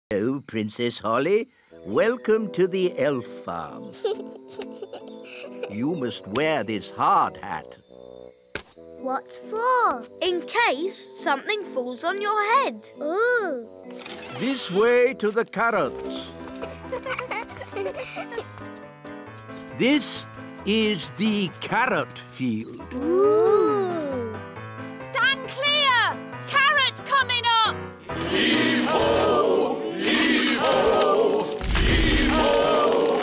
Hello, Princess Holly. Welcome to the elf farm. You must wear this hard hat. What for? In case something falls on your head. Ooh. This way to the carrots. This is the carrot field. Ooh. Stand clear! Carrot coming up! Heave-ho! Heave-ho! Heave-ho!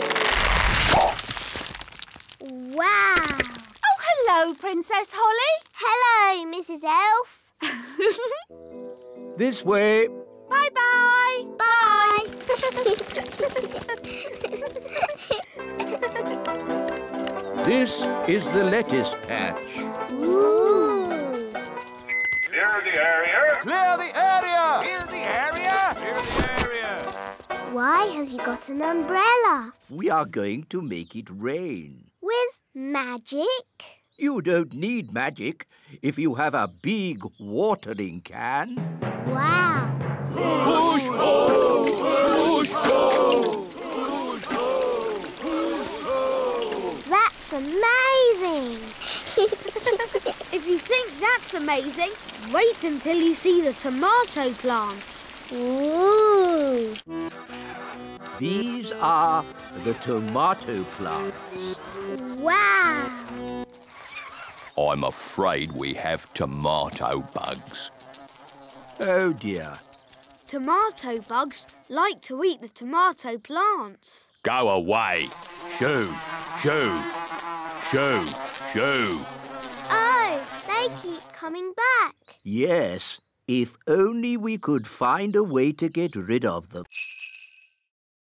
Wow. Oh, hello, Princess Holly. Hello, Mrs. Elf. This way. Bye-bye. Bye. This is the lettuce patch. Ooh. Clear the area! Clear the area! Clear the area! Clear the area! Why have you got an umbrella? We are going to make it rain. With magic? You don't need magic if you have a big watering can. Wow. Push-ho! Push-ho! That's amazing. If you think that's amazing, wait until you see the tomato plants. Ooh. These are the tomato plants. Wow. I'm afraid we have tomato bugs. Oh, dear. Tomato bugs like to eat the tomato plants. Go away. Shoo, shoo, shoo, shoo. Oh, they keep coming back. Yes, if only we could find a way to get rid of them.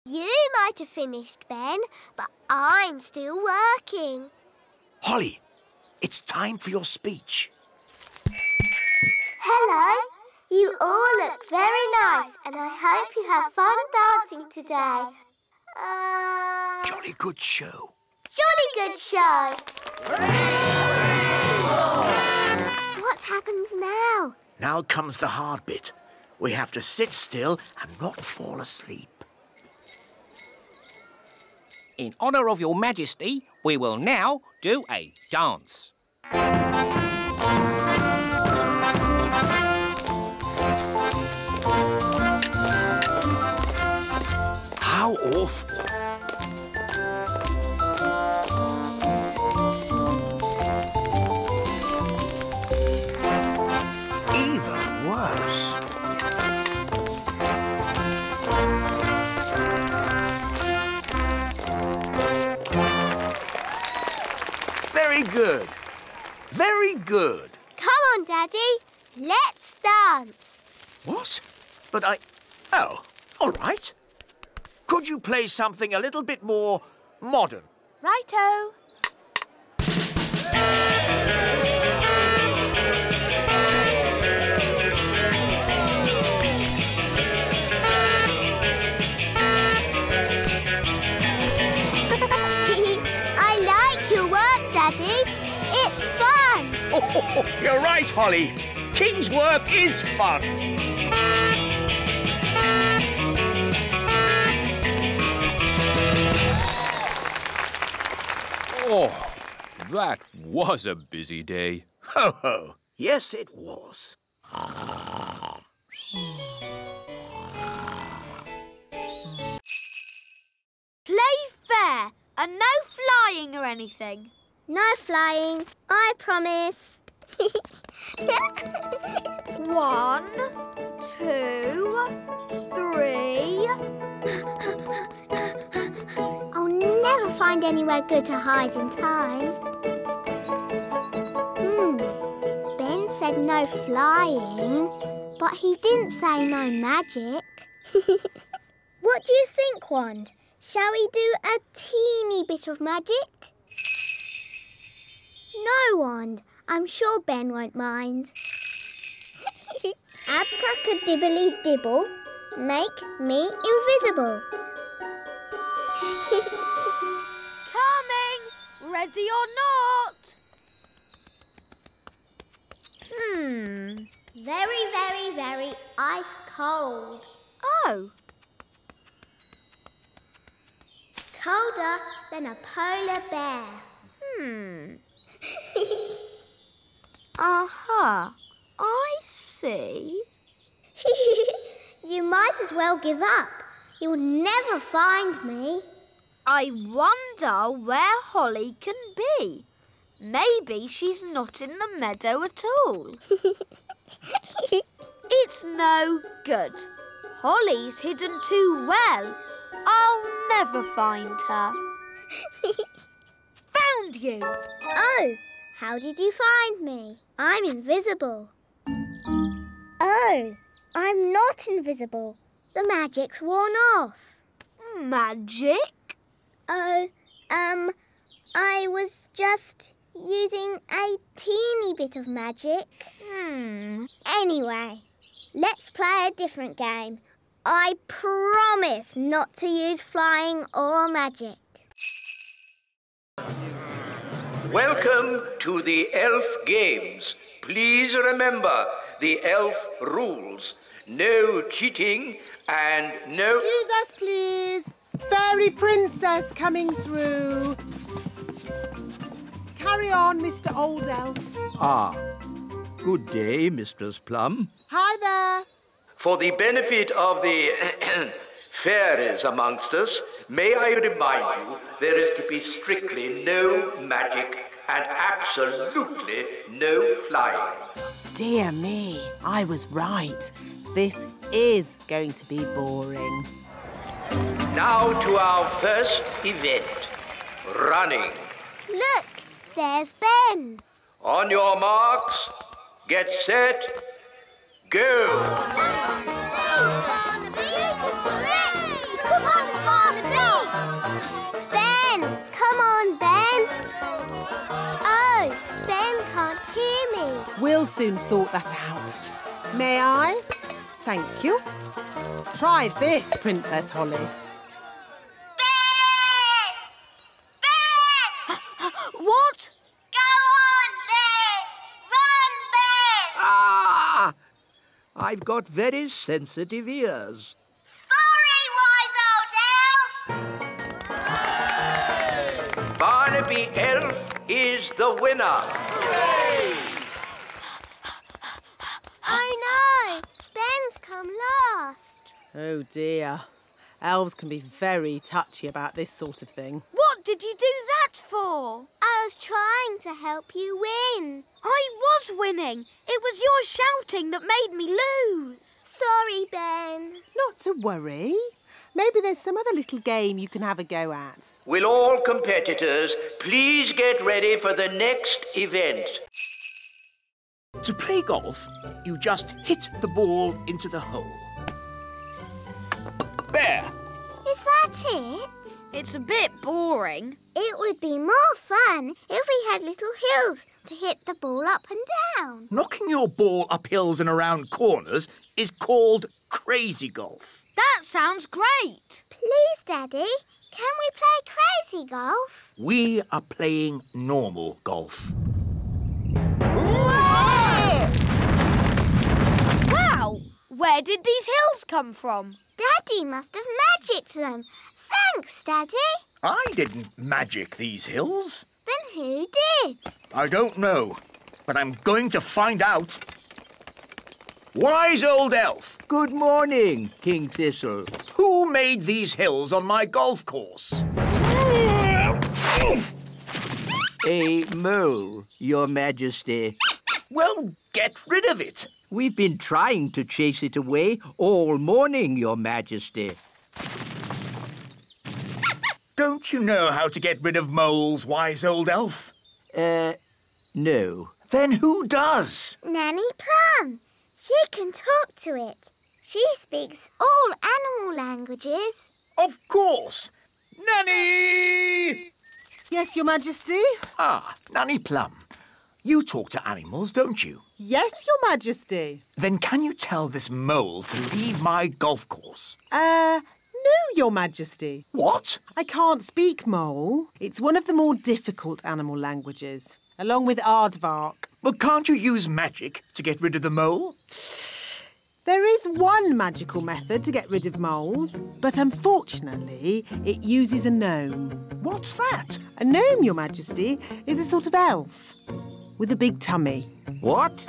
You might have finished, Ben, but I'm still working. Holly, it's time for your speech. Hello. You all look very nice, and I hope you have fun dancing today. Jolly good show. Jolly good show. What happens now? Now comes the hard bit. We have to sit still and not fall asleep. In honour of your majesty, we will now do a dance. How awful. Even worse. Very good. Very good. Come on, Daddy. Let's dance. What? But Oh, all right. Could you play something a little bit more modern? Righto. I like your work, Daddy. It's fun. Oh, you're right, Holly. King's work is fun. Oh, that was a busy day. Ho, ho. Yes, it was. Play fair and no flying or anything. No flying, I promise. 1, 2, 3. I'll never find anywhere good to hide in time. Ben said no flying, but he didn't say no magic. What do you think, Wand? Shall we do a teeny bit of magic? No, Wand. I'm sure Ben won't mind. Abracadably-dibble, make me invisible. Coming! Ready or not? Very, very, very ice cold. Oh, colder than a polar bear. Aha, I see. You might as well give up. You'll never find me. I wonder where Holly can be. Maybe she's not in the meadow at all. It's no good. Holly's hidden too well. I'll never find her. Found you! Oh, how did you find me? I'm invisible. Oh, I'm not invisible. The magic's worn off. Magic? Oh, I was just using a teeny bit of magic. Anyway, let's play a different game. I promise not to use flying or magic. Welcome to the Elf Games. Please remember the elf rules. No cheating and no... Excuse us, please. Fairy princess coming through. Carry on, Mr. Old Elf. Ah, good day, Mistress Plum. Hi there. For the benefit of the fairies amongst us, may I remind you there is to be strictly no magic and absolutely no flying. Dear me, I was right. This is going to be boring. Now to our first event, running. Look, there's Ben. On your marks, get set, go! Come on, Barnaby! Ben! Come on, Ben! Oh, Ben can't hear me. We'll soon sort that out. May I? Thank you. Try this, Princess Holly. Ben! Ben! What? Go on, Ben! Run, Ben! Ah! I've got very sensitive ears. Sorry, wise old elf! Barnaby Elf is the winner. Oh no! Ben's come last. Oh dear. Elves can be very touchy about this sort of thing. What did you do that for? I was trying to help you win. I was winning. It was your shouting that made me lose. Sorry, Ben. Not to worry. Maybe there's some other little game you can have a go at. Will all competitors please get ready for the next event? To play golf, you just hit the ball into the hole. There. Is that it? It's a bit boring. It would be more fun if we had little hills to hit the ball up and down. Knocking your ball up hills and around corners is called crazy golf. That sounds great. Please, Daddy, can we play crazy golf? We are playing normal golf. Wow! Where did these hills come from? Daddy must have magicked them. Thanks, Daddy. I didn't magic these hills. Then who did? I don't know, but I'm going to find out. Wise old elf, Good morning, King Thistle. who made these hills on my golf course? A mole, Your Majesty. Well, get rid of it. We've been trying to chase it away all morning, Your Majesty. Don't you know how to get rid of moles, wise old elf? No. Then who does? Nanny Plum. She can talk to it. She speaks all animal languages. Of course. Nanny! Yes, Your Majesty? Ah, Nanny Plum. You talk to animals, don't you? Yes, Your Majesty. Then can you tell this mole to leave my golf course? No, Your Majesty. What? I can't speak mole. It's one of the more difficult animal languages, along with aardvark. Well, can't you use magic to get rid of the mole? There is one magical method to get rid of moles, but unfortunately it uses a gnome. What's that? A gnome, Your Majesty, is a sort of elf with a big tummy. What?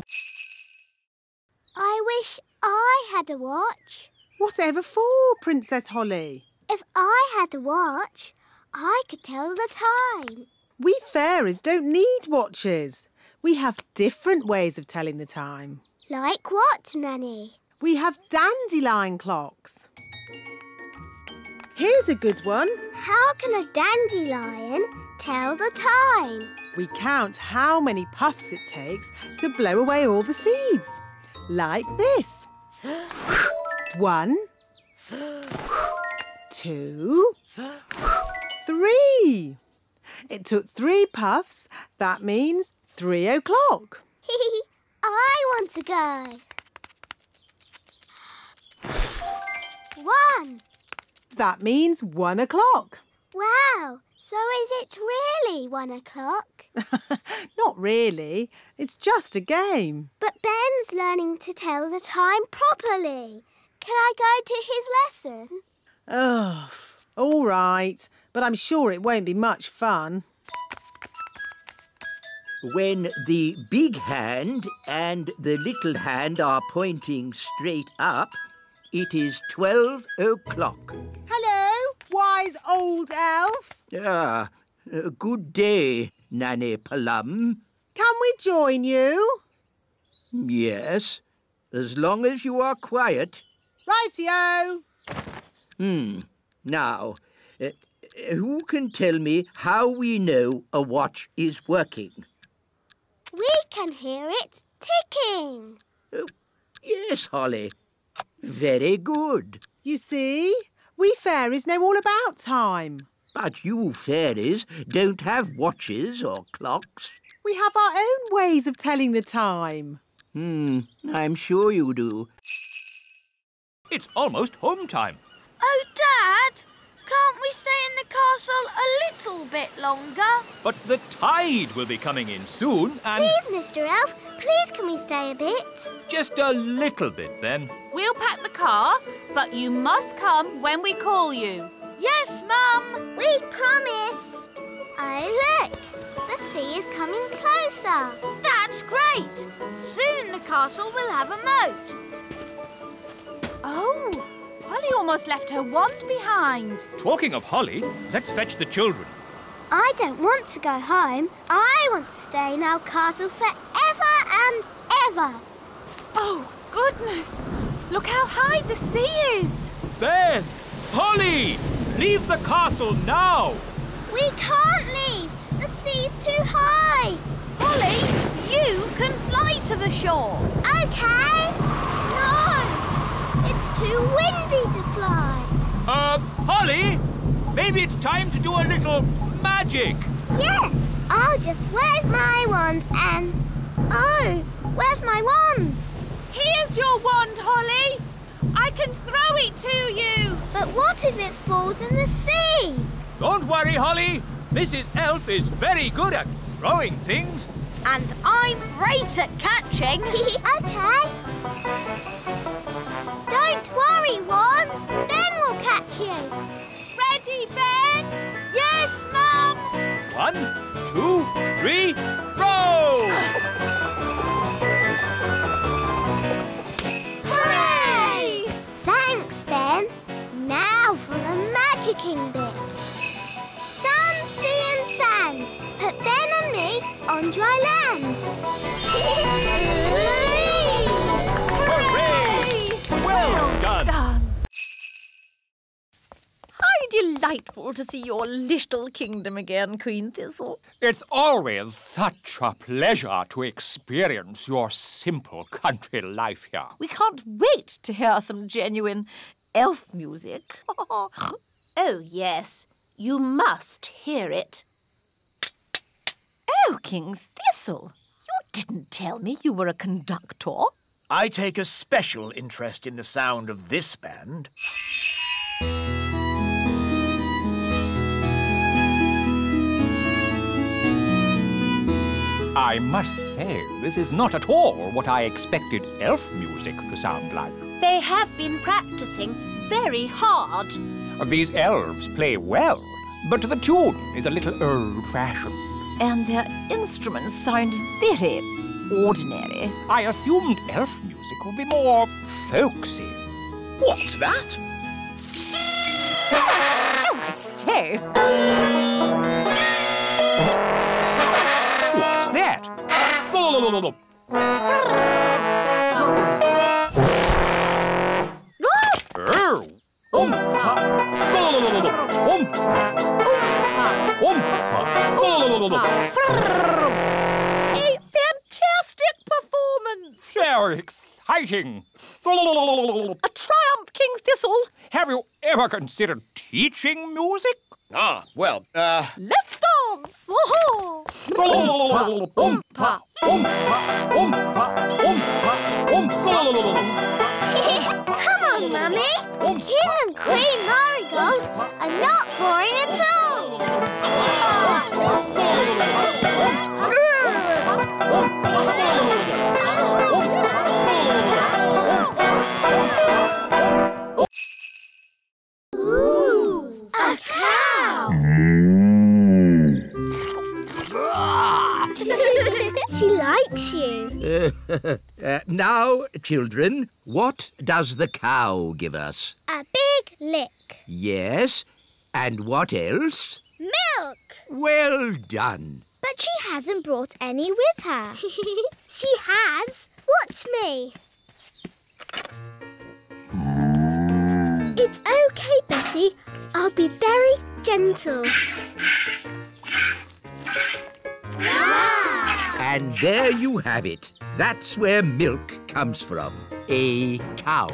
I wish I had a watch. Whatever for, Princess Holly? If I had a watch, I could tell the time. We fairies don't need watches. We have different ways of telling the time. Like what, Nanny? We have dandelion clocks. Here's a good one. How can a dandelion tell the time? We count how many puffs it takes to blow away all the seeds. Like this. 1, 2, 3. It took 3 puffs. That means 3 o'clock. I want to go. 1. That means 1 o'clock. Wow, so is it really 1 o'clock? Not really. It's just a game. But Ben's learning to tell the time properly. Can I go to his lesson? Oh, all right. But I'm sure it won't be much fun. When the big hand and the little hand are pointing straight up, it is 12 o'clock. Hello, wise old elf. Good day, Nanny Plum. Can we join you? Yes, as long as you are quiet. Rightio. Now, who can tell me how we know a watch is working? We can hear it ticking. Yes, Holly. Very good. You see, we fairies know all about time. But you fairies don't have watches or clocks. We have our own ways of telling the time. I'm sure you do. It's almost home time. Oh, Dad, can't we stay in the castle a little bit longer? But the tide will be coming in soon and... Please, Mr. Elf, please can we stay a bit? Just a little bit, then. We'll pack the car, but you must come when we call you. Yes, Mum. We promise. Oh, look, the sea is coming closer. That's great. Soon the castle will have a moat. Oh, Holly almost left her wand behind. Talking of Holly, let's fetch the children. I don't want to go home. I want to stay in our castle forever and ever. Oh, goodness. Look how high the sea is. Ben! Holly! Leave the castle now! We can't leave. The sea's too high. Holly, you can fly to the shore. OK. No, it's too windy to fly. Holly? Maybe it's time to do a little magic. Yes, I'll just wave my wand and... Oh, where's my wand? Here's your wand, Holly. I can throw it to you. But what if it falls in the sea? Don't worry, Holly. Mrs. Elf is very good at throwing things. And I'm great at catching. OK. Don't worry, wand. Ben will catch you. Ready, Ben? Yes, Mum. 1, 2, 3, row! Hooray! Thanks, Ben. Now for the magicking bit. Sun, sea and sand. Put Ben and me on dry land. Hooray! Well done! How delightful to see your little kingdom again, Queen Thistle. It's always such a pleasure to experience your simple country life here. We can't wait to hear some genuine elf music. Oh, yes. You must hear it. Oh, King Thistle, you didn't tell me you were a conductor. I take a special interest in the sound of this band. I must say, this is not at all what I expected elf music to sound like. They have been practicing very hard. These elves play well, but the tune is a little old-fashioned. And their instruments sound very ordinary. I assumed elf music would be more folksy. What's that? Oh, I say. What's that? Oh! A fantastic performance! Very exciting. A triumph, King Thistle. Have you ever considered teaching music? Ah, well, Let's dance! Oh-ho. Come on, Mummy. King and Queen Marigold are not boring at all. Ooh, a cow. She likes you. Now, children, what does the cow give us? A big lick. Yes, and what else? Milk. Well done. But she hasn't brought any with her. She has. Watch me. It's okay, Bessie. I'll be very gentle. Wow! And there you have it. That's where milk comes from. A cow.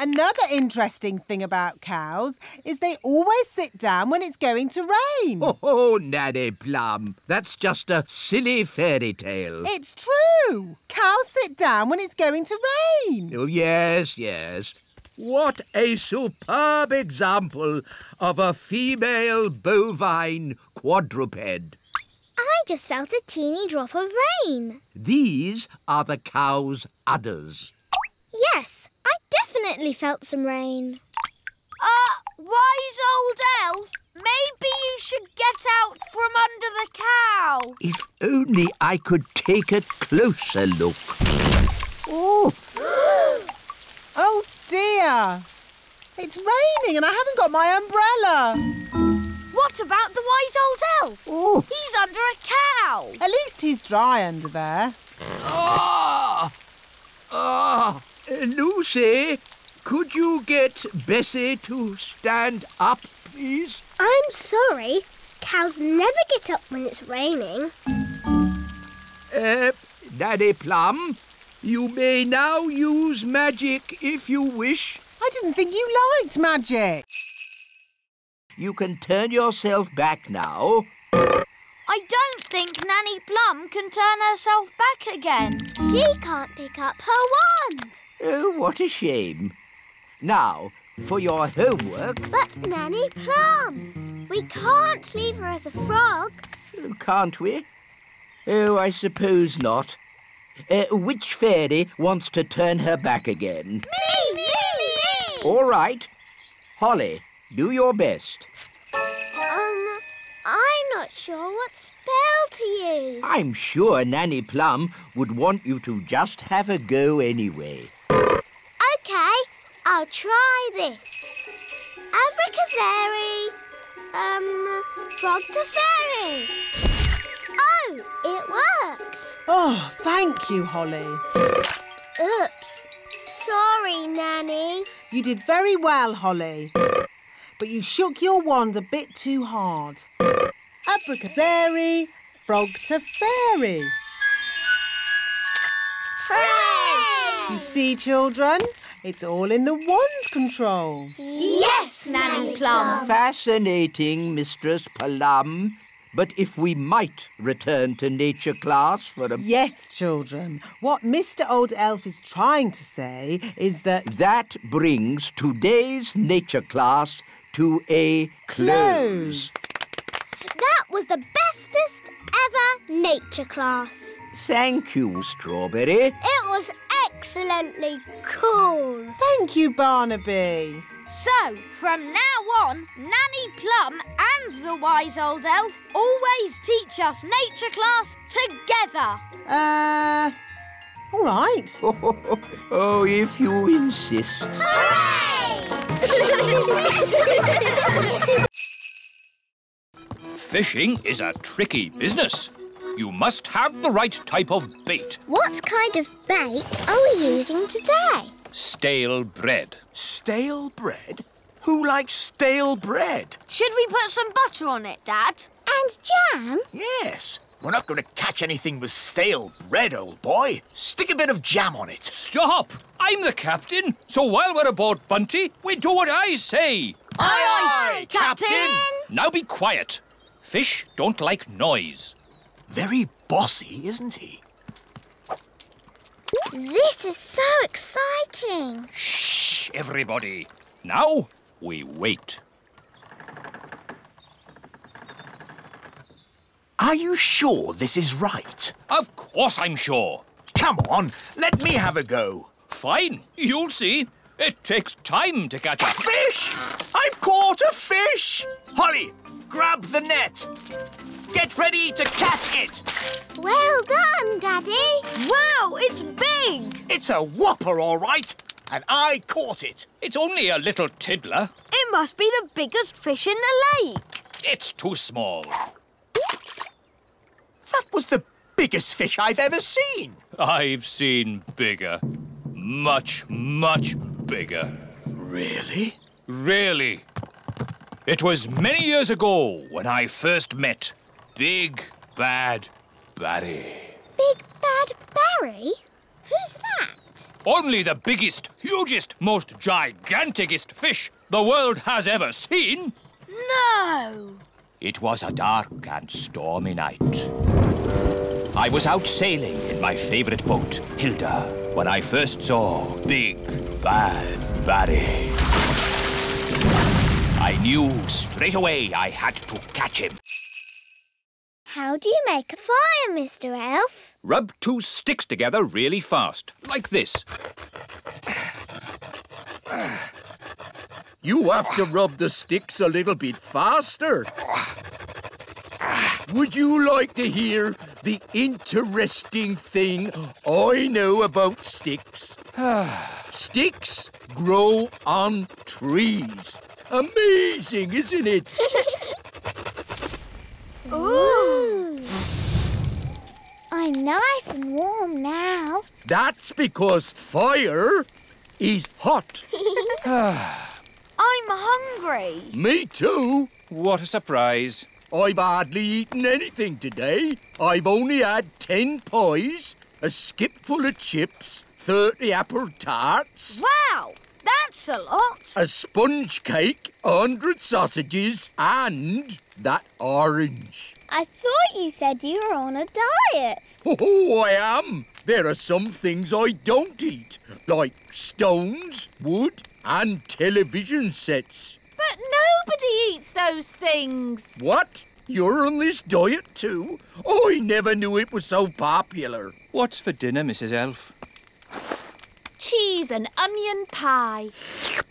Another interesting thing about cows is they always sit down when it's going to rain. Oh, Nanny Plum, that's just a silly fairy tale. It's true. Cows sit down when it's going to rain. Oh, yes, yes. What a superb example of a female bovine quadruped. I just felt a teeny drop of rain. These are the cow's udders. Yes, I definitely felt some rain. Wise old elf, maybe you should get out from under the cow. If only I could take a closer look. Oh! Oh, dear. It's raining and I haven't got my umbrella. What about the wise old elf? Oh. He's under a cow. At least he's dry under there. Lucy, could you get Bessie to stand up, please? I'm sorry. Cows never get up when it's raining. Daddy Plum, you may now use magic if you wish. I didn't think you liked magic. You can turn yourself back now. I don't think Nanny Plum can turn herself back again. She can't pick up her wand. Oh, what a shame. Now, for your homework... But Nanny Plum, we can't leave her as a frog. Can't we? Oh, I suppose not. Which fairy wants to turn her back again? Me! All right. Holly, do your best. I'm not sure what spell to use. I'm sure Nanny Plum would want you to just have a go anyway. OK, I'll try this. Abracazeri, frog to fairy. Oh, it worked. Oh, thank you, Holly. Oops. Sorry, Nanny. You did very well, Holly. But you shook your wand a bit too hard. Abracazeri, frog to fairy. Hooray! You see, children, it's all in the wand control. Yes, Nanny Plum. Fascinating, Mistress Plum. But if we might return to nature class for a... Yes, children. What Mr. Old Elf is trying to say is that... That brings today's nature class to a close. That was the bestest ever nature class. Thank you, Strawberry. It was excellently cool. Thank you, Barnaby. So, from now on, Nanny Plum and the wise old elf always teach us nature class together. All right. Oh, if you insist. Hooray! Fishing is a tricky business. You must have the right type of bait. What kind of bait are we using today? Stale bread. Stale bread? Who likes stale bread? Should we put some butter on it, Dad? And jam? Yes. We're not going to catch anything with stale bread, old boy. Stick a bit of jam on it. Stop! I'm the captain, so while we're aboard Bunty, we do what I say. Aye, aye, Captain! Now be quiet. Fish don't like noise. Very bossy, isn't he? This is so exciting. Shh, everybody. Now we wait. Are you sure this is right? Of course I'm sure. Come on, let me have a go. Fine, you'll see. It takes time to catch a Fish! I've caught a fish! Holly, grab the net. Get ready to catch it. Well done, Daddy. Wow, it's big! It's a whopper, all right. And I caught it. It's only a little tiddler. It must be the biggest fish in the lake. It's too small. That was the biggest fish I've ever seen. I've seen bigger. Much, much bigger. Really? Really. It was many years ago when I first met Big Bad Barry. Big Bad Barry? Who's that? Only the biggest, hugest, most giganticest fish the world has ever seen. No! It was a dark and stormy night. I was out sailing in my favourite boat, Hilda, when I first saw Big Bad Barry. I knew straight away I had to catch him. How do you make a fire, Mr. Elf? Rub two sticks together really fast, like this. You have to rub the sticks a little bit faster. Would you like to hear the interesting thing I know about sticks? Sticks grow on trees. Amazing, isn't it? Ooh. I'm nice and warm now. That's because fire is hot. I'm hungry. Me too. What a surprise. I've hardly eaten anything today. I've only had 10 pies, a skipful of chips, 30 apple tarts, Wow, that's a lot. a sponge cake, 100 sausages, and that orange. I thought you said you were on a diet. Oh, I am. There are some things I don't eat, like stones, wood, and television sets. But nobody eats those things. What? You're on this diet too? I never knew it was so popular. What's for dinner, Mrs. Elf? Cheese and onion pie.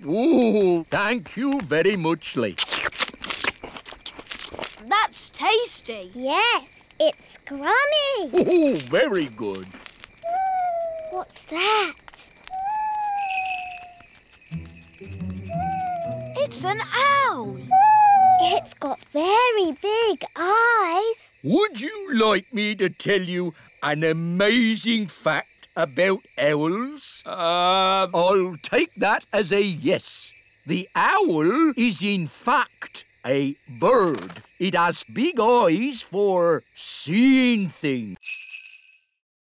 Oh, thank you very much, Lee. That's tasty. Yes, it's scrummy. Oh, very good. What's that? It's an owl. It's got very big eyes. Would you like me to tell you an amazing fact about owls? I'll take that as a yes. The owl is in fact a bird. It has big eyes for seeing things.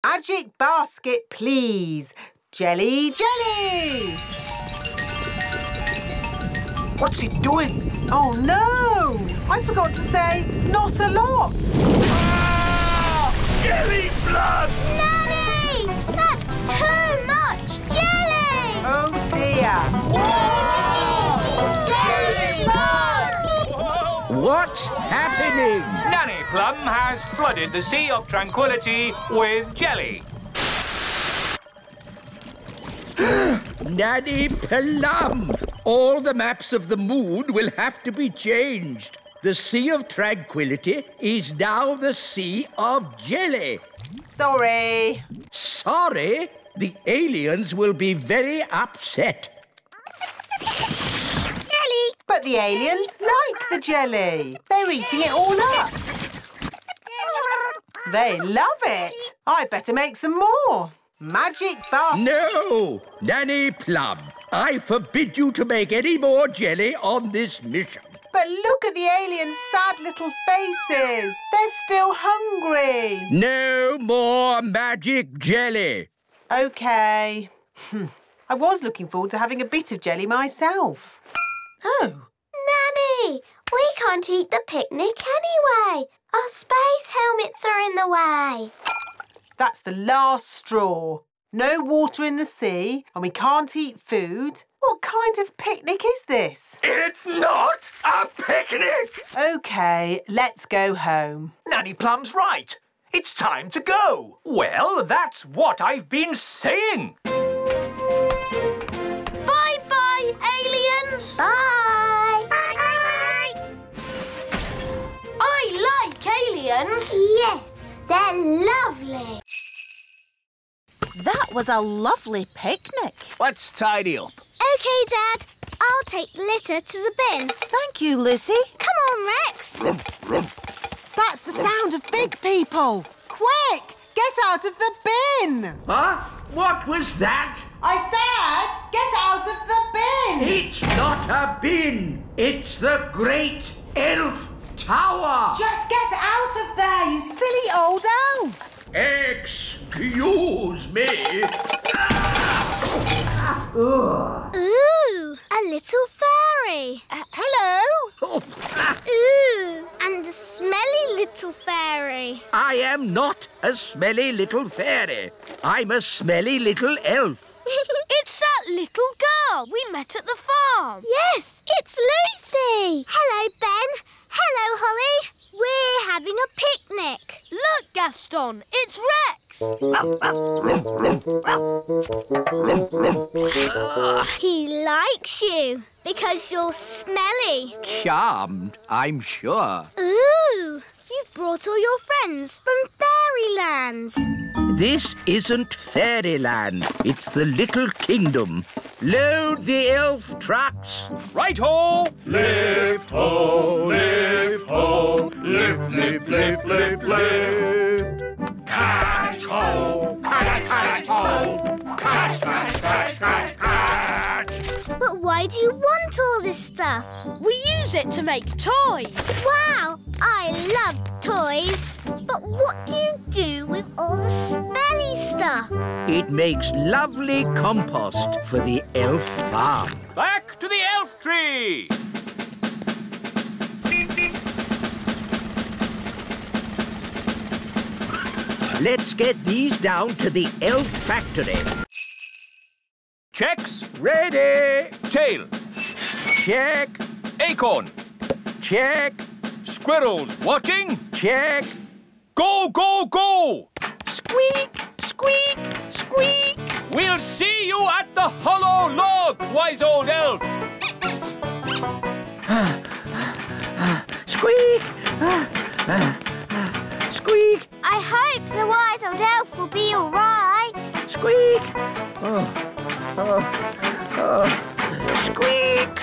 Magic basket, please. Jelly, jelly! What's it doing? Oh, no! I forgot to say, not a lot. Jelly blood! Nanny! That's too much jelly! Oh, dear. Jelly blood! What? happening? Nanny Plum has flooded the Sea of Tranquility with jelly. Nanny Plum! All the maps of the moon will have to be changed. The Sea of Tranquility is now the Sea of Jelly. Sorry. Sorry? The aliens will be very upset. Jelly! But the aliens like the jelly. They're eating it all up. They love it. I better make some more. Magic buff. No! Nanny Plum, I forbid you to make any more jelly on this mission. But look at the aliens' sad little faces. They're still hungry. No more magic jelly. OK. I was looking forward to having a bit of jelly myself. Oh. Nanny, we can't eat the picnic anyway. Our space helmets are in the way. That's the last straw. No water in the sea and we can't eat food. What kind of picnic is this? It's not a picnic! OK, let's go home. Nanny Plum's right. It's time to go. Well, that's what I've been saying. Bye-bye, aliens. Bye. Bye. I like aliens. Yes, they're lovely. That was a lovely picnic. Let's tidy up. OK, Dad. I'll take the litter to the bin. Thank you, Lucy. Come on, Rex. That's the sound of big people. Quick, get out of the bin. Huh? What was that? I said, get out of the bin. It's not a bin. It's the Great Elf Tower. Just get out of there, you silly old elf. Excuse me. Ooh, a little fairy. Hello. Ooh, and a smelly little fairy. I am not a smelly little fairy. I'm a smelly little elf. It's that little girl we met at the farm. Yes, it's Lucy. Hello, Ben. Hello, Holly. We're having a picnic. Look, Gaston, it's Rex. He likes you because you're smelly. Charmed, I'm sure. Ooh, you've brought all your friends from Fairyland. This isn't Fairyland. It's the Little Kingdom. Load the elf trucks. Right-ho! Lift ho, lift ho, lift, lift, lift, lift, lift. Catch ho, catch ho, catch, catch, catch, catch, catch. But why do you want all this stuff? We use it to make toys. Wow, I love toys. But what do you do with all the smelly stuff? It makes lovely compost for the elf farm. Back to the elf tree! Let's get these down to the elf factory. Checks. Ready. Tail. Check. Acorn. Check. Squirrels watching. Check. Go, go, go! Squeak, squeak, squeak. We'll see you at the hollow log, wise old elf. Squeak. Squeak. I hope the wise old elf will be all right. Squeak. Squeak.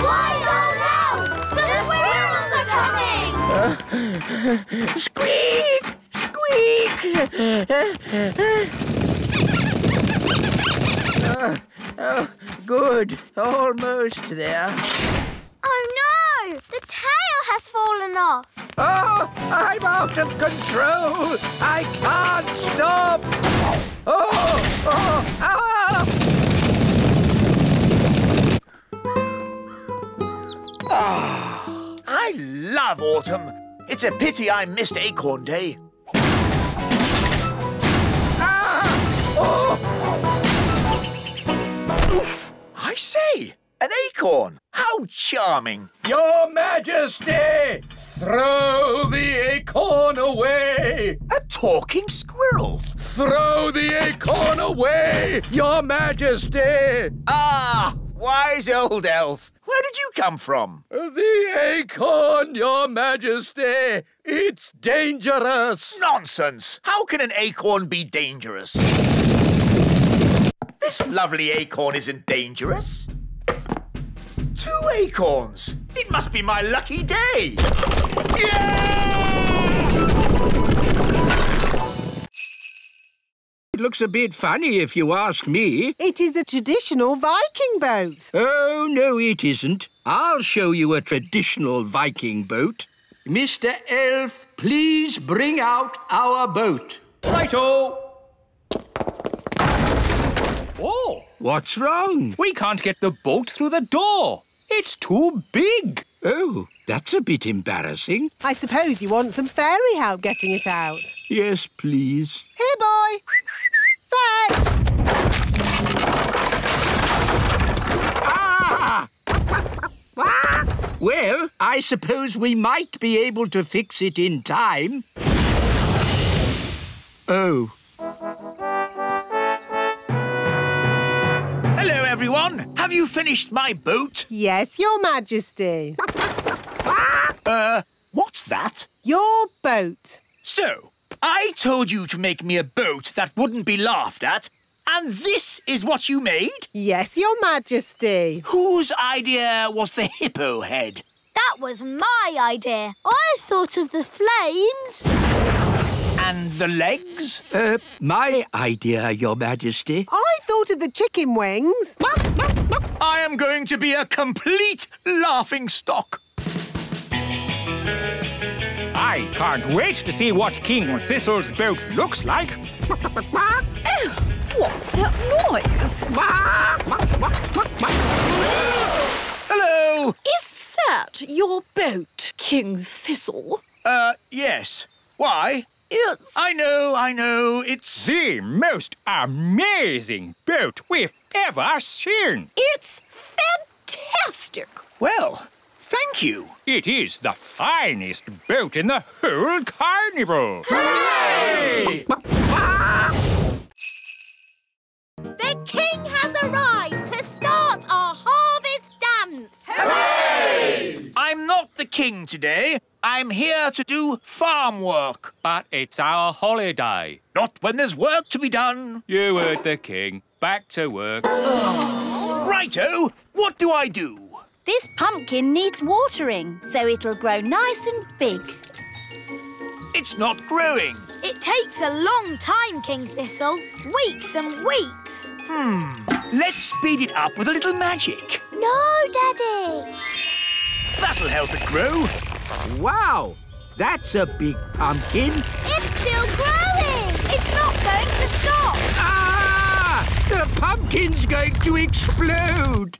Wise old elf! The squirrels are coming! Squeak. Squeak. Good. Almost there. Oh no! The tail has fallen off. Oh, I'm out of control. I can't stop. I love autumn. It's a pity I missed Acorn Day. Oof! I say, an acorn. How charming. Your Majesty, throw the acorn away. A talking squirrel. Throw the acorn away, Your Majesty. Ah, wise old elf. Where did you come from? The acorn, Your Majesty. It's dangerous. Nonsense. How can an acorn be dangerous? This lovely acorn isn't dangerous. 2 acorns. It must be my lucky day. Yeah! It looks a bit funny if you ask me. It is a traditional Viking boat. Oh, no, it isn't. I'll show you a traditional Viking boat. Mr. Elf, please bring out our boat. Righto! Oh! What's wrong? We can't get the boat through the door. It's too big. Oh, that's a bit embarrassing. I suppose you want some fairy help getting it out. Yes, please. Here, boy. Fetch! Ah! Well, I suppose we might be able to fix it in time. Oh. Hello, everyone. Have you finished my boat? Yes, Your Majesty. What's that? Your boat. So, I told you to make me a boat that wouldn't be laughed at, and this is what you made? Yes, Your Majesty. Whose idea was the hippo head? That was my idea. I thought of the flames. And the legs? My idea, Your Majesty. I thought of the chicken wings. I am going to be a complete laughingstock. I can't wait to see what King Thistle's boat looks like. Oh, what's that noise? Hello! Is that your boat, King Thistle? Yes. Why? It's... I know, it's... The most amazing boat we've ever seen. It's fantastic. Well, thank you. It is the finest boat in the whole carnival. Hooray! The king has arrived to start our harvest dance. Hooray! I'm not the king today. I'm here to do farm work. But it's our holiday. Not when there's work to be done. You heard the king. Back to work. Righto, what do I do? This pumpkin needs watering, so it'll grow nice and big. It's not growing. It takes a long time, King Thistle. Weeks and weeks. Let's speed it up with a little magic. No, Daddy. That'll help it grow. Wow, that's a big pumpkin. It's still growing. It's not going to stop. Ah! The pumpkin's going to explode.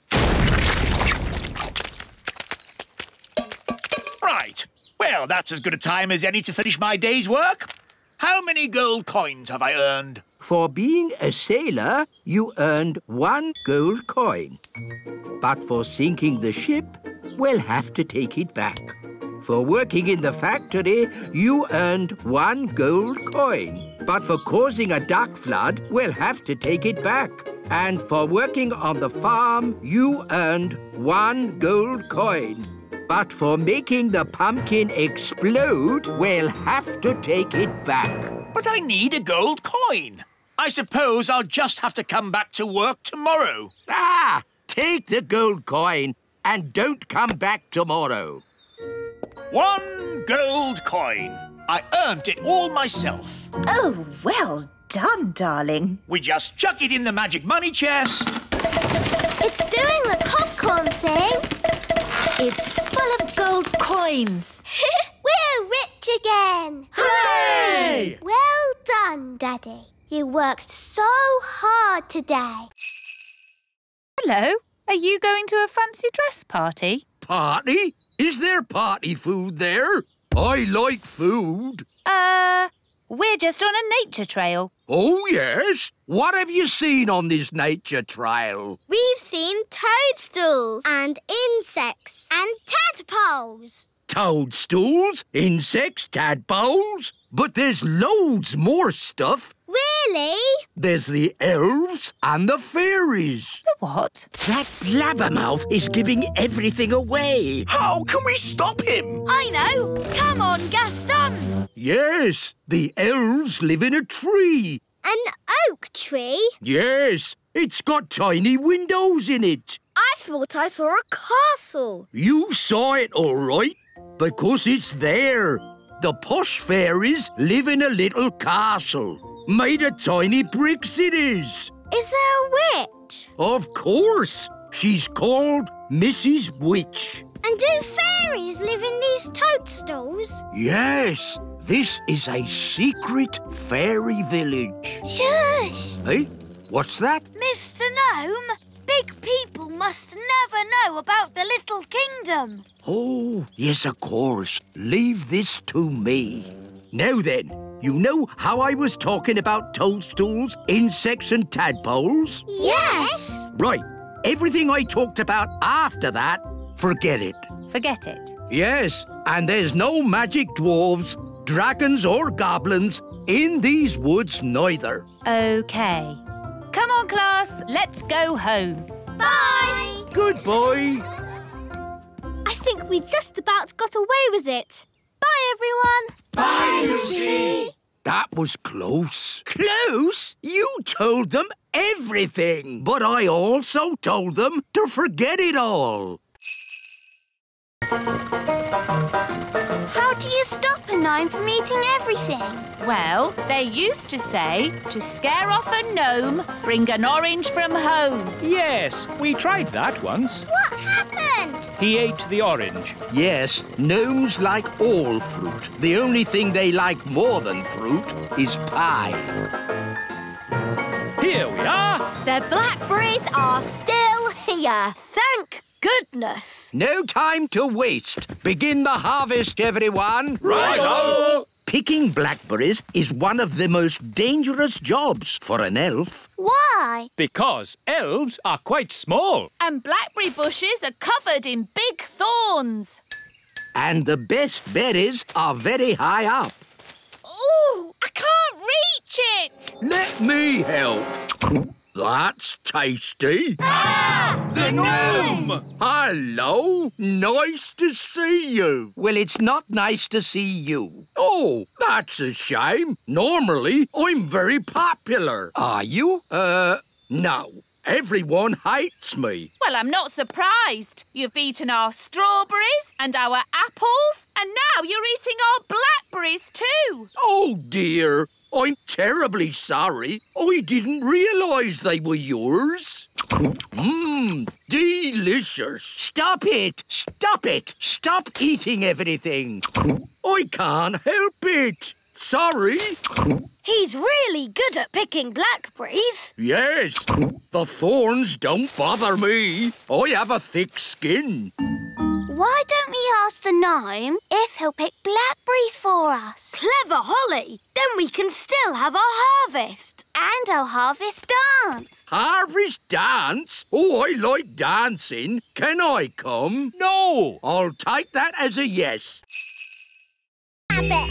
Right. Well, that's as good a time as any to finish my day's work. How many gold coins have I earned? For being a sailor, you earned 1 gold coin. But for sinking the ship, we'll have to take it back. For working in the factory, you earned 1 gold coin. But for causing a duck flood, we'll have to take it back. And for working on the farm, you earned 1 gold coin. But for making the pumpkin explode, we'll have to take it back. But I need a gold coin. I suppose I'll just have to come back to work tomorrow. Ah! Take the gold coin and don't come back tomorrow. 1 gold coin. I earned it all myself. Oh, well done, darling. We just chuck it in the magic money chest. It's doing the popcorn thing. It's full of gold coins. We're rich again. Hooray! Well done, Daddy. You worked so hard today. Hello. Are you going to a fancy dress party? Party? Is there party food there? I like food. We're just on a nature trail. Oh, yes? What have you seen on this nature trail? We've seen toadstools and insects and tadpoles. Toadstools, insects, tadpoles? But there's loads more stuff. Really? There's the elves and the fairies. The what? That blabbermouth is giving everything away. How can we stop him? I know. Come on, Gaston. Yes, the elves live in a tree. An oak tree? Yes, it's got tiny windows in it. I thought I saw a castle. You saw it all right, because it's there. The posh fairies live in a little castle. Made of tiny bricks it is. Is there a witch? Of course. She's called Mrs. Witch. And do fairies live in these toadstools? Yes, this is a secret fairy village. Shush! Hey, what's that? Mr. Gnome, big people must never know about the Little Kingdom. Oh, yes, of course. Leave this to me. Now then, you know how I was talking about toadstools, insects and tadpoles? Yes! Right. Everything I talked about after that, forget it. Forget it. Yes, and there's no magic dwarves, dragons or goblins in these woods neither. OK. Come on, class. Let's go home. Bye! Goodbye. I think we just about got away with it. Bye, everyone. Bye, Lucy. That was close. Close? You told them everything. But I also told them to forget it all. How do you stop a gnome from eating everything? Well, they used to say, to scare off a gnome, bring an orange from home. Yes, we tried that once. What happened? He ate the orange. Yes, gnomes like all fruit. The only thing they like more than fruit is pie. Here we are. The blackberries are still here. Thank goodness. No time to waste. Begin the harvest, everyone. Righto! Picking blackberries is one of the most dangerous jobs for an elf. Why? Because elves are quite small. And blackberry bushes are covered in big thorns. And the best berries are very high up. Ooh, I can't reach it. Let me help. That's tasty. The gnome! Hello. Nice to see you. Well, it's not nice to see you. Oh, that's a shame. Normally, I'm very popular. Are you? No. Everyone hates me. Well, I'm not surprised. You've eaten our strawberries and our apples, and now you're eating our blackberries too. Oh, dear. I'm terribly sorry. I didn't realise they were yours. Mmm, delicious. Stop it. Stop it. Stop eating everything. I can't help it. Sorry. He's really good at picking blackberries. Yes, the thorns don't bother me. I have a thick skin. Why don't we ask the gnome if he'll pick blackberries for us? Clever Holly. Then we can still have our harvest. And our harvest dance. Harvest dance? Oh, I like dancing. Can I come? No! I'll take that as a yes. Rabbit.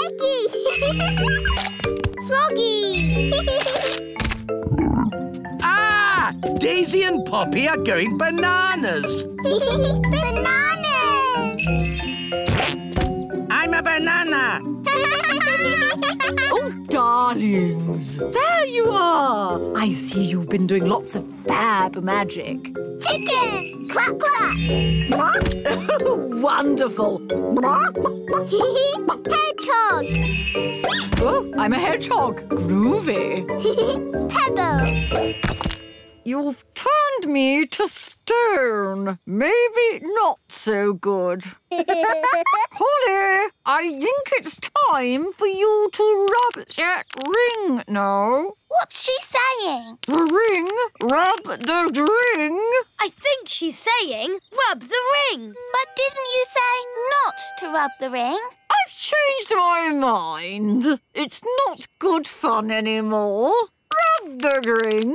Eggy. Froggy. Ah! Daisy and Poppy are going bananas. Bananas! I'm a banana. Oh, darlings. There you are. I see you've been doing lots of fab magic. Chicken! Clap, clap! Wonderful. Hedgehog! Oh, I'm a hedgehog. Groovy. Pebble! You've turned me to stone. Maybe not so good. Holly, I think it's time for you to rub that ring now. What's she saying? The ring? Rub the ring? I think she's saying rub the ring. But didn't you say not to rub the ring? I've changed my mind. It's not good fun anymore. Rub the ring.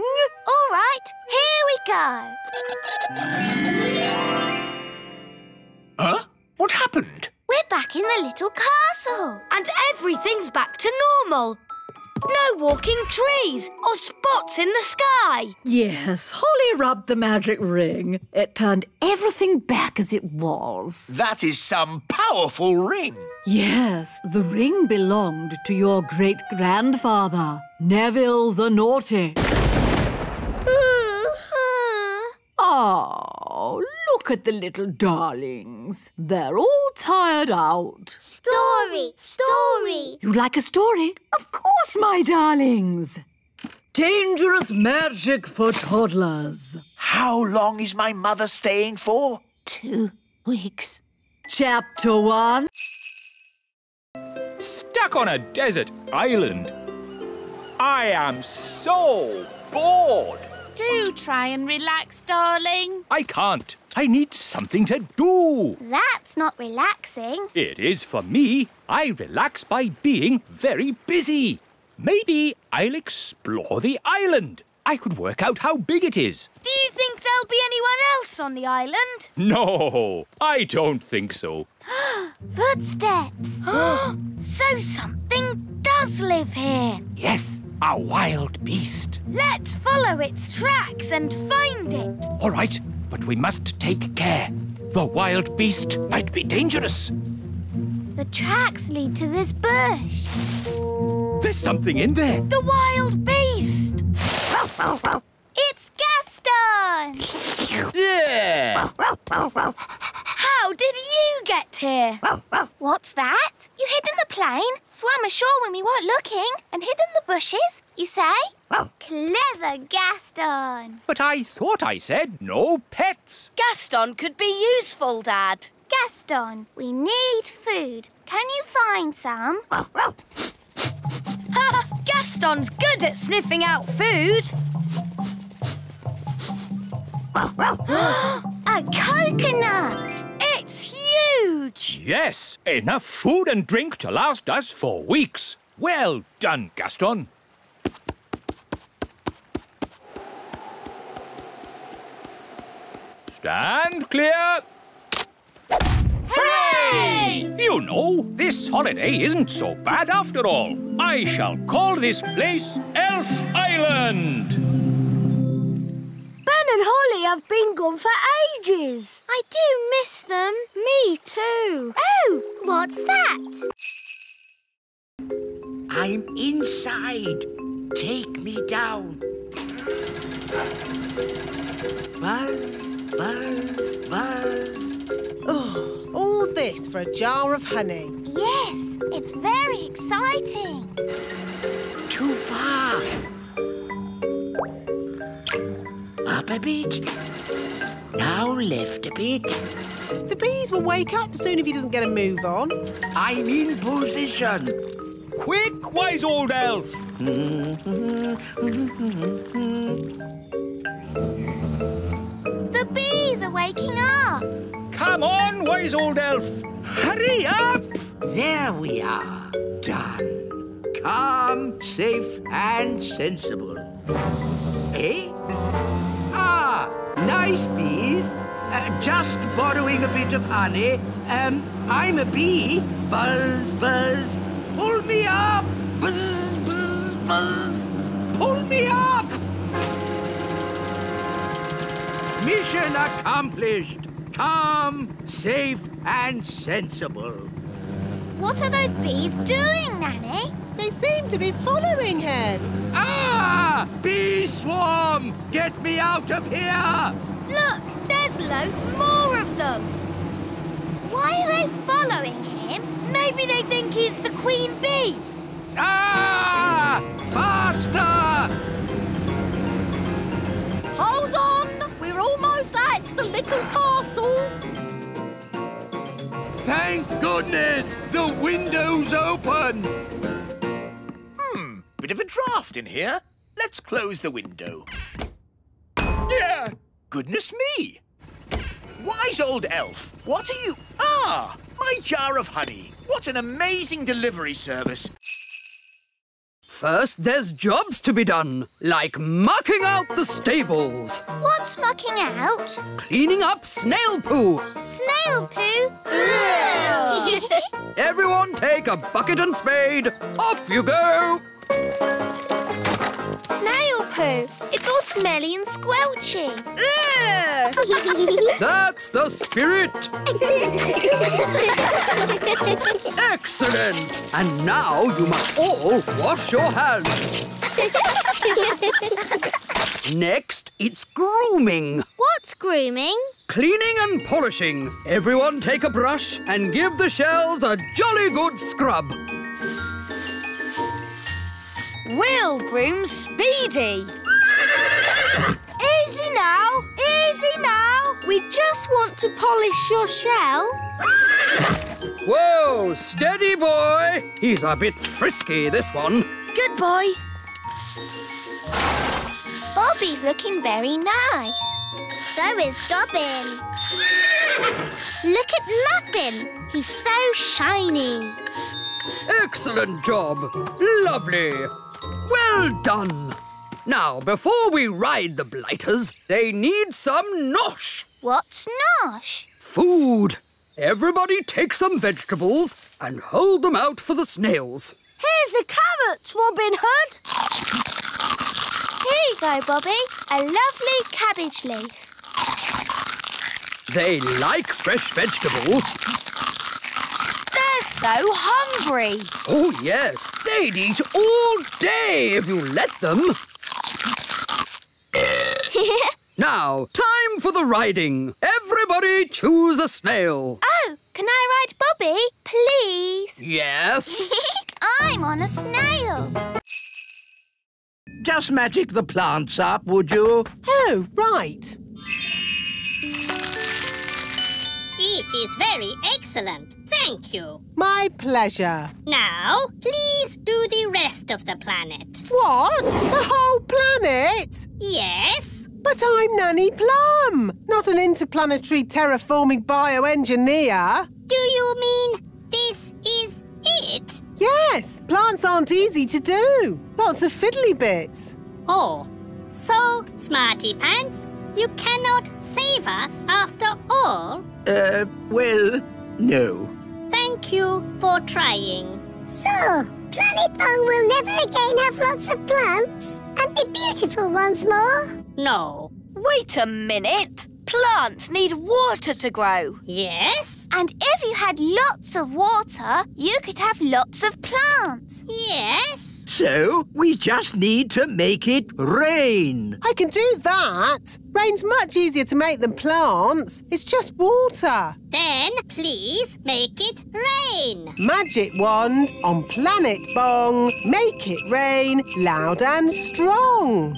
All right, here we go. Huh? What happened? We're back in the little castle. And everything's back to normal. No walking trees or spots in the sky. Yes, Holly rubbed the magic ring. It turned everything back as it was. That is some powerful ring. Yes, the ring belonged to your great-grandfather, Neville the Naughty. Oh, look at the little darlings. They're all tired out. Story, story. You like a story? Of course, my darlings. Dangerous magic for toddlers. How long is my mother staying for? 2 weeks. Chapter 1. Stuck on a desert island. I am so bored. Do try and relax, darling. I can't. I need something to do. That's not relaxing. It is for me. I relax by being very busy. Maybe I'll explore the island. I could work out how big it is. Do you think there'll be anyone else on the island? No, I don't think so. Footsteps. So something does live here. Yes, a wild beast. Let's follow its tracks and find it. All right, but we must take care. The wild beast might be dangerous. The tracks lead to this bush. There's something in there. The wild beast. It's Gaston! Yeah! How did you get here? What's that? You hid in the plane, swam ashore when we weren't looking, and hid in the bushes, you say? Clever Gaston! But I thought I said no pets. Gaston could be useful, Dad. Gaston, we need food. Can you find some? Gaston's good at sniffing out food. A coconut! It's huge! Yes, enough food and drink to last us for weeks. Well done, Gaston. Stand clear. Hooray! You know, this holiday isn't so bad after all. I shall call this place Elf Island. Ben and Holly have been gone for ages. I do miss them. Me too. Oh, what's that? I'm inside. Take me down. Buzz, buzz, buzz. Oh, all this for a jar of honey. Yes, it's very exciting. Too far. Up a bit. Now left a bit. The bees will wake up soon if he doesn't get a move on. I'm in position. Quick, wise old elf. The bees are waking up. Come on, wise old elf. Hurry up. There we are. Done. Calm, safe, and sensible. Eh? Ah, nice bees. Just borrowing a bit of honey. I'm a bee. Buzz, buzz. Pull me up. Buzz, buzz, buzz. Pull me up. Mission accomplished. Calm, safe, and sensible. What are those bees doing, Nanny? They seem to be following him. Ah! Bee swarm! Get me out of here! Look, there's loads more of them. Why are they following him? Maybe they think he's the queen bee. Ah! Faster! Hold on! We're almost at the little castle. Thank goodness! The window's open! Bit of a draft in here. Let's close the window. Yeah, goodness me! Wise old elf, what are you... Ah, my jar of honey. What an amazing delivery service. First, there's jobs to be done, like mucking out the stables. What's mucking out? Cleaning up snail poo. Snail poo? Everyone take a bucket and spade. Off you go. Snail poo. It's all smelly and squelchy. That's the spirit. Excellent. And now you must all wash your hands. Next, it's grooming. What's grooming? Cleaning and polishing. Everyone take a brush and give the shells a jolly good scrub. We'll groom Speedy. Easy now, easy now. We just want to polish your shell. Whoa, steady boy. He's a bit frisky, this one. Good boy. Bobby's looking very nice. So is Dobbin. Look at Muffin. He's so shiny. Excellent job. Lovely. Well done. Now, before we ride the blighters, they need some nosh. What's nosh? Food. Everybody take some vegetables and hold them out for the snails. Here's a carrot, Robin Hood. Here you go, Bobby. A lovely cabbage leaf. They like fresh vegetables. They're so hungry. Oh, yes. They'd eat all day if you let them. Now, time for the riding. Everybody choose a snail. Oh, can I ride Bobby, please? Yes. I'm on a snail. Just magic the plants up, would you? Oh, right. It is very excellent. Thank you. My pleasure. Now, please do the rest of the planet. What? The whole planet? Yes. But I'm Nanny Plum, not an interplanetary terraforming bioengineer. Do you mean this is it? Yes, plants aren't easy to do. Lots of fiddly bits. Oh, so, Smarty Pants, you cannot save us after all? Well, no. Thank you for trying. So, Planet Bong will never again have lots of plants and be beautiful once more? No. Wait a minute. Plants need water to grow. Yes? And if you had lots of water, you could have lots of plants. Yes? So, we just need to make it rain. I can do that. Rain's much easier to make than plants. It's just water. Then please make it rain. Magic wand on Planet Bong. Make it rain loud and strong.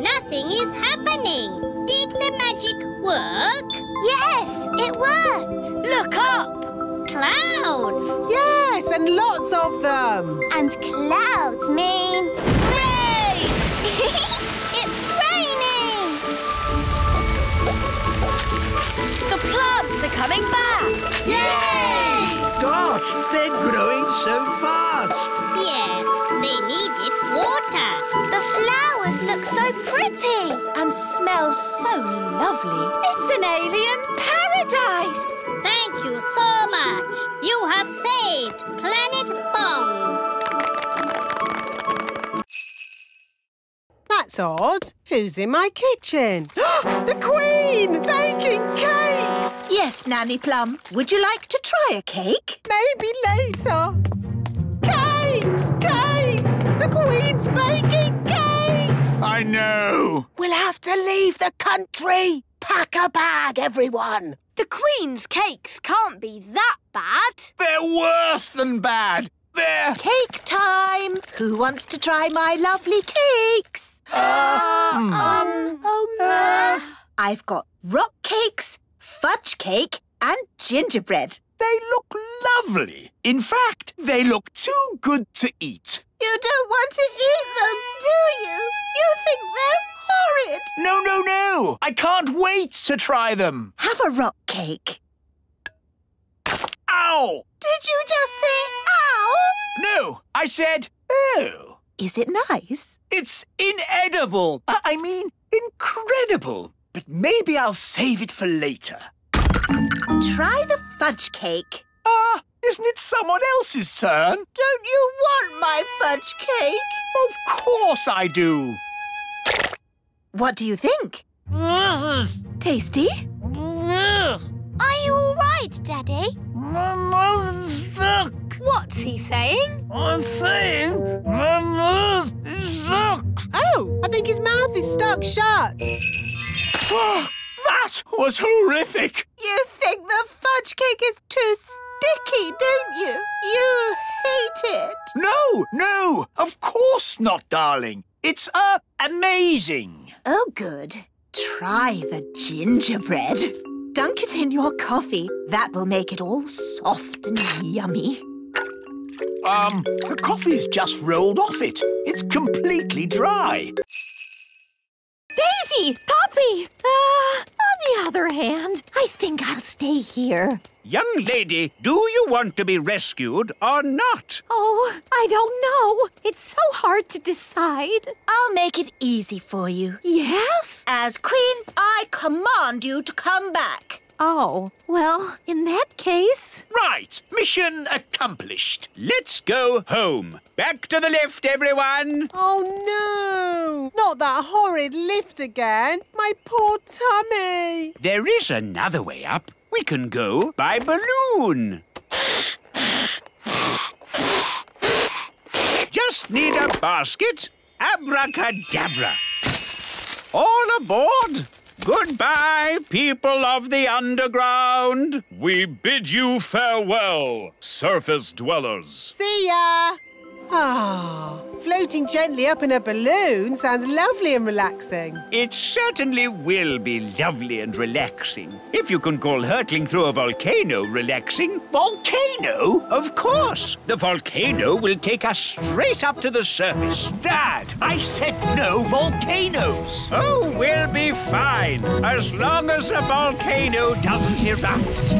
Nothing is happening. Did the magic work? Yes, it worked. Look up. Clouds. Yes, and lots of them. And clouds mean... Rain! It's raining! The plants are coming back. Yay! Gosh, they're growing so fast. Yes, they needed water. The flowers look so pretty. And smell so lovely. It's an alien paradise. Thank you so much. You have saved Planet Bong. That's odd. Who's in my kitchen? The Queen! Baking cakes! Yes, Nanny Plum. Would you like to try a cake? Maybe later. Cakes! Cakes! The Queen's baking cakes! I know. We'll have to leave the country. Pack a bag, everyone. The Queen's cakes can't be that bad. They're worse than bad. They're... Cake time. Who wants to try my lovely cakes? I've got rock cakes, fudge cake and gingerbread. They look lovely. In fact, they look too good to eat. You don't want to eat them, do you? You think they're horrid. No. I can't wait to try them. Have a rock cake. Ow! Did you just say ow? No, I said oh. Is it nice? It's inedible. I mean, incredible. But maybe I'll save it for later. Try the fudge cake. Isn't it someone else's turn? Don't you want my fudge cake? Of course I do. What do you think? Tasty? Are you all right, Daddy? My mouth's stuck. What's he saying? I'm saying my mouth is stuck. Oh, I think his mouth is stuck shut. That was horrific. You think the fudge cake is too sticky, don't you? You hate it. No, of course not, darling. It's, amazing. Oh, good. Try the gingerbread. Dunk it in your coffee. That will make it all soft and yummy. The coffee's just rolled off it. It's completely dry. Daisy! Poppy! On the other hand, I think I'll stay here. Young lady, do you want to be rescued or not? Oh, I don't know. It's so hard to decide. I'll make it easy for you. Yes? As Queen, I command you to come back. Oh, well, in that case... Right, mission accomplished. Let's go home. Back to the lift, everyone. Oh, no! Not that horrid lift again. My poor tummy. There is another way up. We can go by balloon. Just need a basket. Abracadabra. All aboard. Goodbye, people of the underground. We bid you farewell, surface dwellers. See ya! Floating gently up in a balloon sounds lovely and relaxing. It certainly will be lovely and relaxing. If you can call hurtling through a volcano relaxing. Volcano? Of course. The volcano will take us straight up to the surface. Dad, I said no volcanoes. Oh, we'll be fine, as long as the volcano doesn't erupt.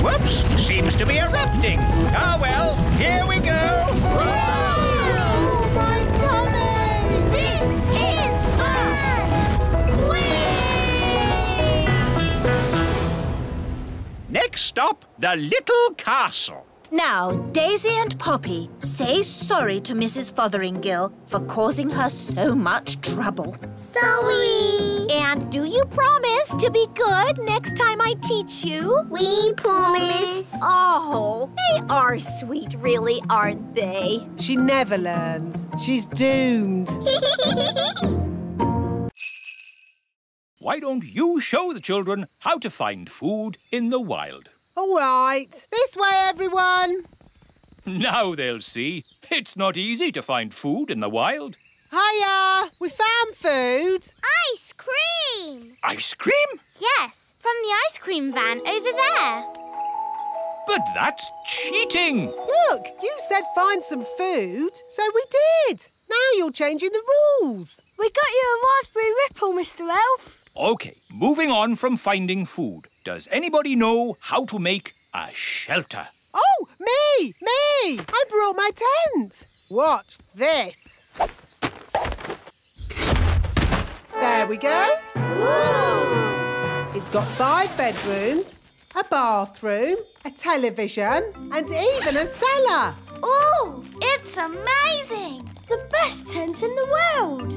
Whoops, seems to be erupting. Oh, well, here we go. Oh, my tummy! This is fun! Whee! Next stop, the little castle. Now, Daisy and Poppy, say sorry to Mrs. Fotheringill for causing her so much trouble. Sorry! And do you promise to be good next time I teach you? We promise. Oh, they are sweet, really, aren't they? She never learns. She's doomed. Why don't you show the children how to find food in the wild? All right. This way, everyone. Now they'll see. It's not easy to find food in the wild. Hiya! We found food. Ice cream! Ice cream? Yes, from the ice cream van over there. But that's cheating. Look, you said find some food, so we did. Now you're changing the rules. We got you a raspberry ripple, Mr. Elf. OK, moving on from finding food. Does anybody know how to make a shelter? Oh, me! I brought my tent. Watch this. There we go. Ooh. It's got 5 bedrooms, a bathroom, a television, and even a cellar. Oh, it's amazing! The best tent in the world.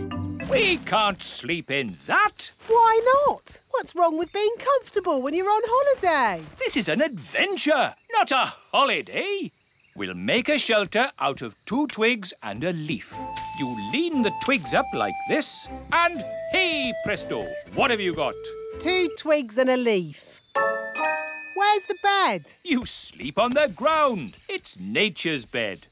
We can't sleep in that. Why not? What's wrong with being comfortable when you're on holiday? This is an adventure, not a holiday. We'll make a shelter out of 2 twigs and a leaf. You lean the twigs up like this, and hey, presto, what have you got? 2 twigs and a leaf. Where's the bed? You sleep on the ground. It's nature's bed.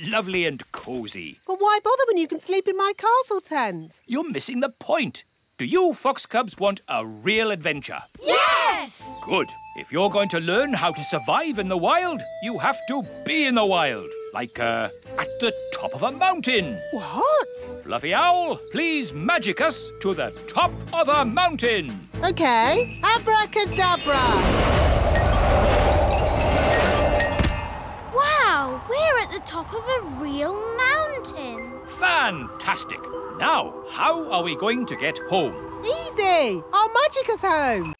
Lovely and cosy. But why bother when you can sleep in my castle tent? You're missing the point. Do you fox cubs want a real adventure? Yes! Good. If you're going to learn how to survive in the wild, you have to be in the wild. Like, at the top of a mountain. What? Fluffy Owl, please magic us to the top of a mountain. OK. Abracadabra. We're at the top of a real mountain. Fantastic! Now, how are we going to get home? Easy! I'll magic us home.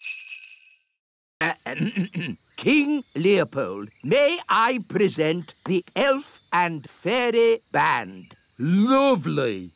King Leopold, may I present the Elf and Fairy Band? Lovely.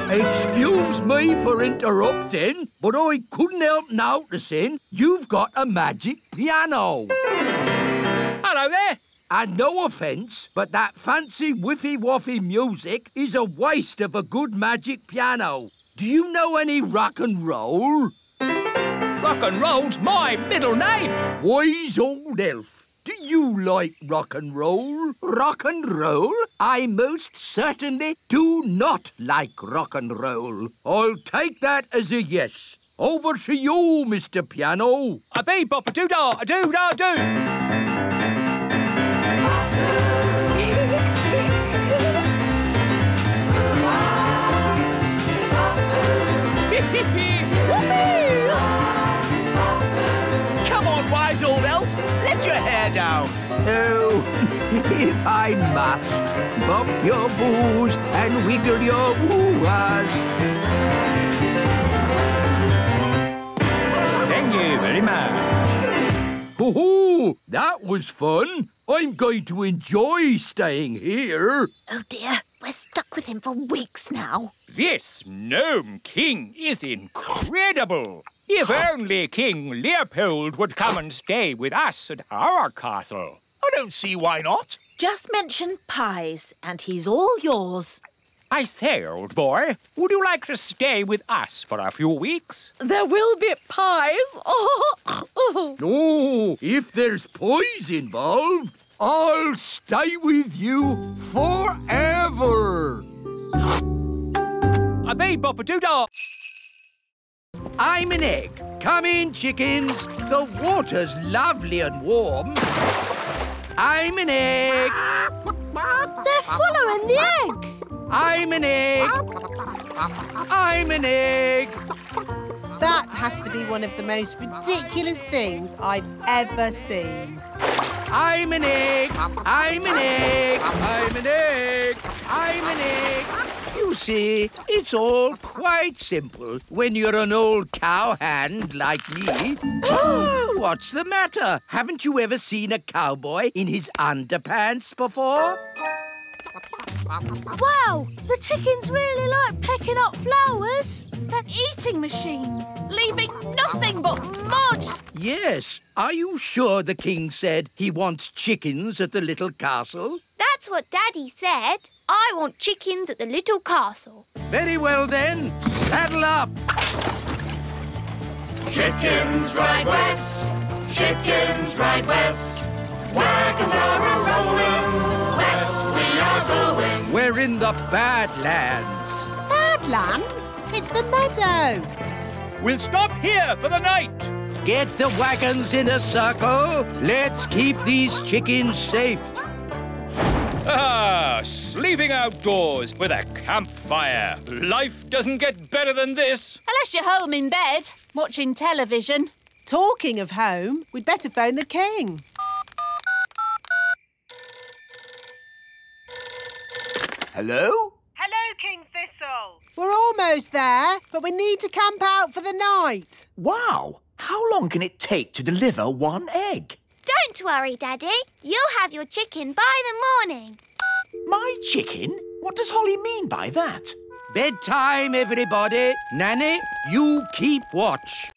Excuse me for interrupting, but I couldn't help noticing you've got a magic piano. Hello there. And no offence, but that fancy whiffy-woffy music is a waste of a good magic piano. Do you know any rock and roll? Rock and roll's my middle name. Wise old elf. Do you like rock and roll? Rock and roll? I most certainly do not like rock and roll. I'll take that as a yes. Over to you, Mr. Piano. A bee-bop-a-doo-dah, a-doo-dah-doo. Come on, wise old elf. Let your hair down. Oh, if I must, bump your boos and wiggle your woo-ahs. Thank you very much. Ho-ho! That was fun. I'm going to enjoy staying here. Oh, dear. We're stuck with him for weeks now. This Gnome King is incredible. If only King Leopold would come and stay with us at our castle. I don't see why not. Just mention pies, and he's all yours. I say, old boy, would you like to stay with us for a few weeks? There will be pies. No, if there's pies involved, I'll stay with you forever. A bee-bop-a-doo-dah. I'm an egg. Come in, chickens. The water's lovely and warm. I'm an egg. They're following the egg. I'm an egg. I'm an egg. That has to be one of the most ridiculous things I've ever seen. I'm an egg. I'm an egg. I'm an egg. I'm an egg. You see, it's all quite simple when you're an old cowhand like me. What's the matter? Haven't you ever seen a cowboy in his underpants before? Wow, the chickens really like pecking up flowers. They're eating machines, leaving nothing but mud. Yes. Are you sure the king said he wants chickens at the little castle? That's what Daddy said. I want chickens at the little castle. Very well then. Saddle up. Chickens ride west. Chickens ride west. Wagons are a-rolling. West we are going. We're in the Badlands. Badlands? It's the meadow. We'll stop here for the night. Get the wagons in a circle. Let's keep these chickens safe. Ah, sleeping outdoors with a campfire. Life doesn't get better than this. Unless you're home in bed, watching television. Talking of home, we'd better phone the king. Hello? Hello, King Thistle. We're almost there, but we need to camp out for the night. Wow! How long can it take to deliver one egg? Don't worry, Daddy. You'll have your chicken by the morning. My chicken? What does Holly mean by that? Bedtime, everybody. Nanny, you keep watch.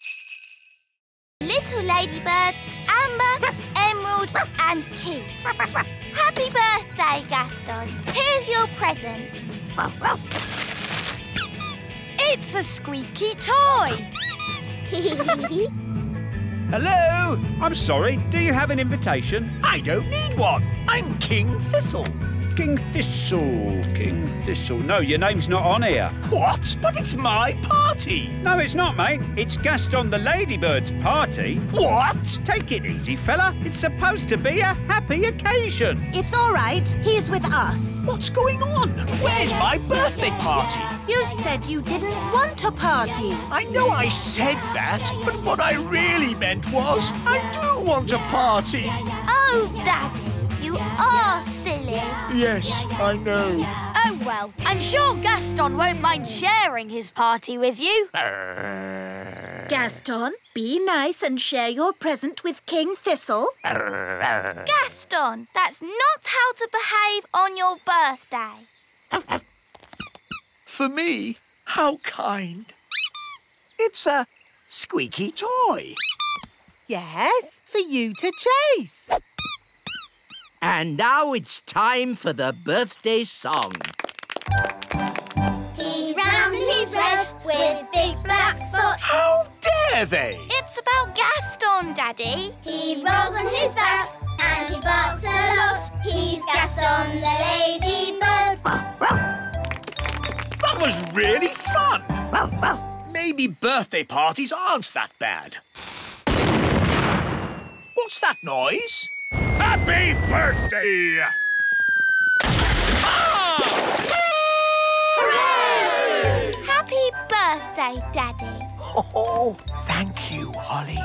Little ladybirds, Amber, Emerald and Keith. Happy birthday, Gaston. Here's your present. It's a squeaky toy. Hello? I'm sorry, do you have an invitation? I don't need one. I'm King Thistle. King Thistle. King Thistle. No, your name's not on here. What? But it's my party. No, it's not, mate. It's Gaston the Ladybird's party. What? Take it easy, fella. It's supposed to be a happy occasion. It's all right. He's with us. What's going on? Where's my birthday party? You said you didn't want a party. I know I said that, but what I really meant was I do want a party. Oh, Daddy, you are silly. Yes, I know. Oh, well, I'm sure Gaston won't mind sharing his party with you. Gaston, be nice and share your present with King Thistle. Gaston, that's not how to behave on your birthday. For me? How kind. It's a squeaky toy. Yes, for you to chase. And now it's time for the birthday song. He's round and he's red with big black spots. How dare they? It's about Gaston, Daddy. He rolls on his back and he barks a lot. He's Gaston the ladybird. That was really fun. Maybe birthday parties aren't that bad. What's that noise? Happy birthday! Happy birthday, Daddy. Oh, thank you, Holly.